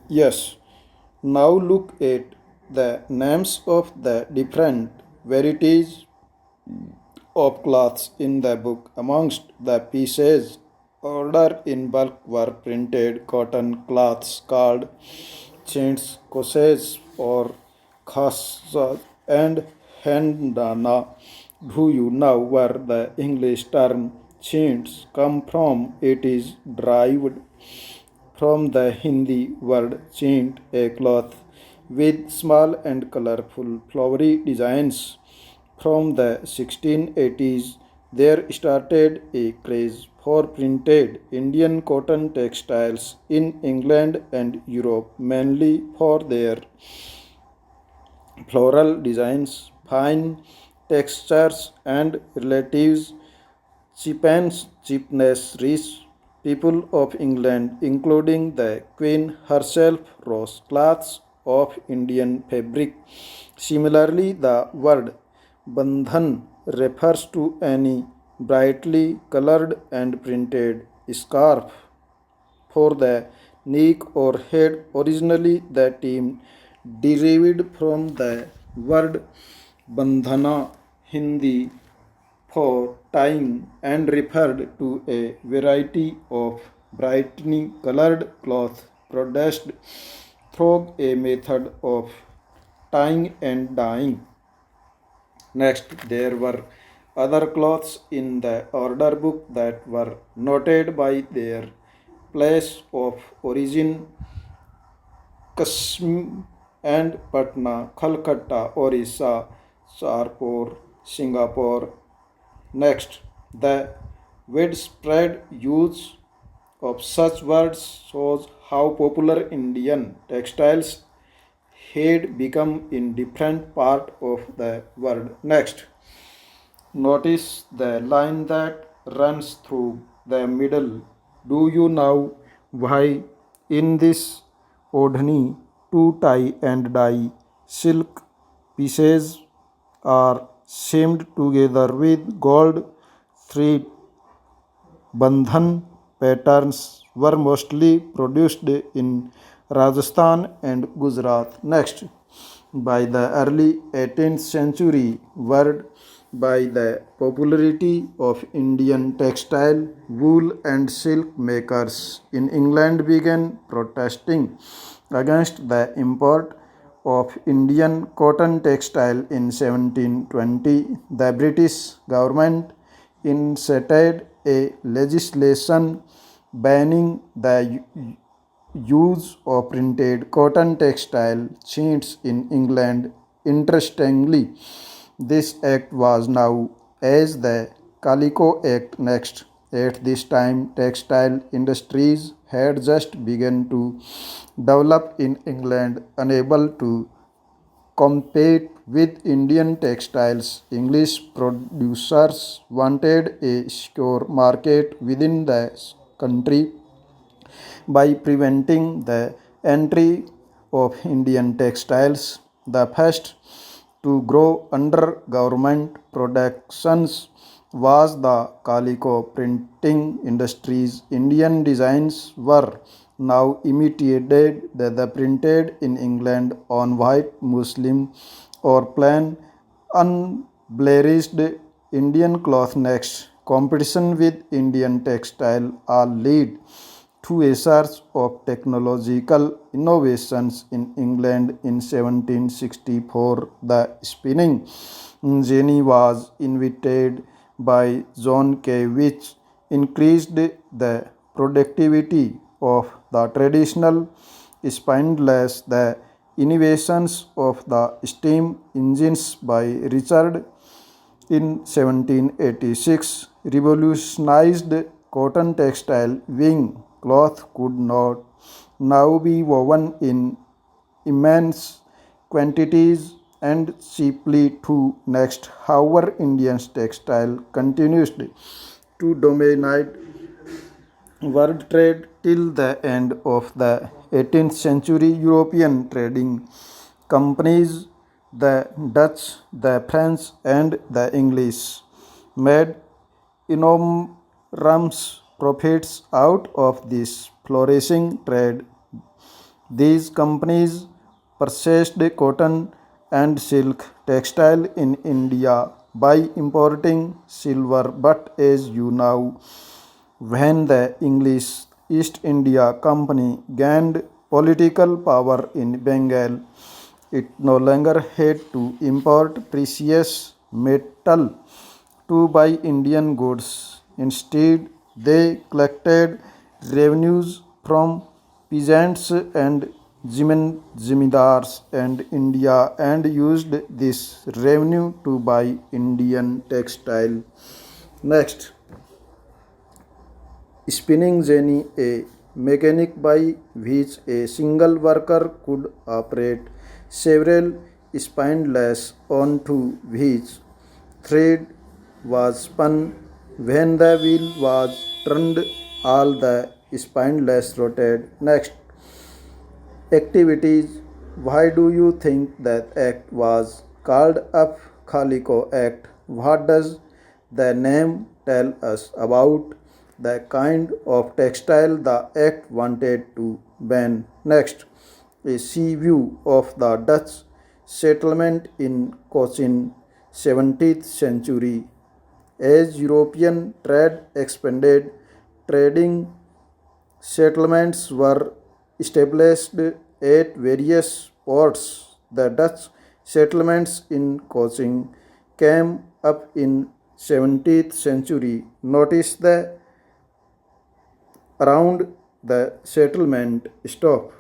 Yes, now look at the names of the different varieties of cloths in the book. Amongst the pieces ordered in bulk were printed cotton cloths called chintz, corsets, or khasa, and handana. Do you know where the English term chintz come from? It is derived from the Hindi word chint, a cloth with small and colorful flowery designs. From the 1680s, there started a craze for printed Indian cotton textiles in England and Europe, mainly for their floral designs, fine textures, and relatives cheapness rich people of England, including the Queen herself, rose cloths of Indian fabric. Similarly, the word bandhan refers to any brightly colored and printed scarf for the neck or head. Originally, the term derived from the word bandhana, Hindi, for tying, and referred to a variety of brightly colored cloth produced through a method of tying and dyeing. Next, there were other cloths in the order book that were noted by their place of origin: Kashmir and Patna, Calcutta, Orissa, Sarpur, Singapore. Next, the widespread use of such words shows how popular Indian textiles had become in different part of the world. Next, notice the line that runs through the middle. Do you know why in this odhni two tie and dye silk pieces are seamed together with gold thread? Bandhan patterns were mostly produced in Rajasthan and Gujarat. Next, by the early 18th century, word by the popularity of Indian textile, wool, and silk makers in England began protesting against the import of Indian cotton textile in 1720. The British government enacted a legislation banning the use of printed cotton textile sheets in England. Interestingly, this act was known as the Calico Act. Next, at this time, textile industries had just begun to develop in England, unable to compete with Indian textiles. English producers wanted a secure market within the country by preventing the entry of Indian textiles. The first to grow under government protections was the calico printing industries. Indian designs were now imitated, the printed in England on white muslin or plain unblemished Indian cloth. Next, competition with Indian textile all lead to a surge of technological innovations in England in 1764. The spinning jenny was invented by John Kay, which increased the productivity of the traditional spindles. The innovations of the steam engines by Richard in 1786 revolutionized cotton textile. Wing cloth could not now be woven in immense quantities and cheaply too. Next, however, Indian textile continues to dominate world trade till the end of the 18th century. European trading companies, the Dutch, the French, and the English, made enormous profits out of this flourishing trade. These companies purchased cotton and silk textile in India by importing silver, but as you know, when the English East India Company gained political power in Bengal, it no longer had to import precious metal to buy Indian goods. Instead, they collected revenues from peasants and zimindars and India and used this revenue to buy Indian textile. Next, spinning jenny, a mechanic by which a single worker could operate several spindles onto which thread was spun. When the wheel was turned, all the spindles rotated. Next, activities. Why do you think that act was called up Khaliko Act? What does the name tell us about the kind of textile the act wanted to ban? Next, a sea view of the Dutch settlement in Cochin 17th century. As European trade expanded, trading settlements were established at various ports. The Dutch settlements in Cochin came up in 17th century. Notice the around the settlement stop.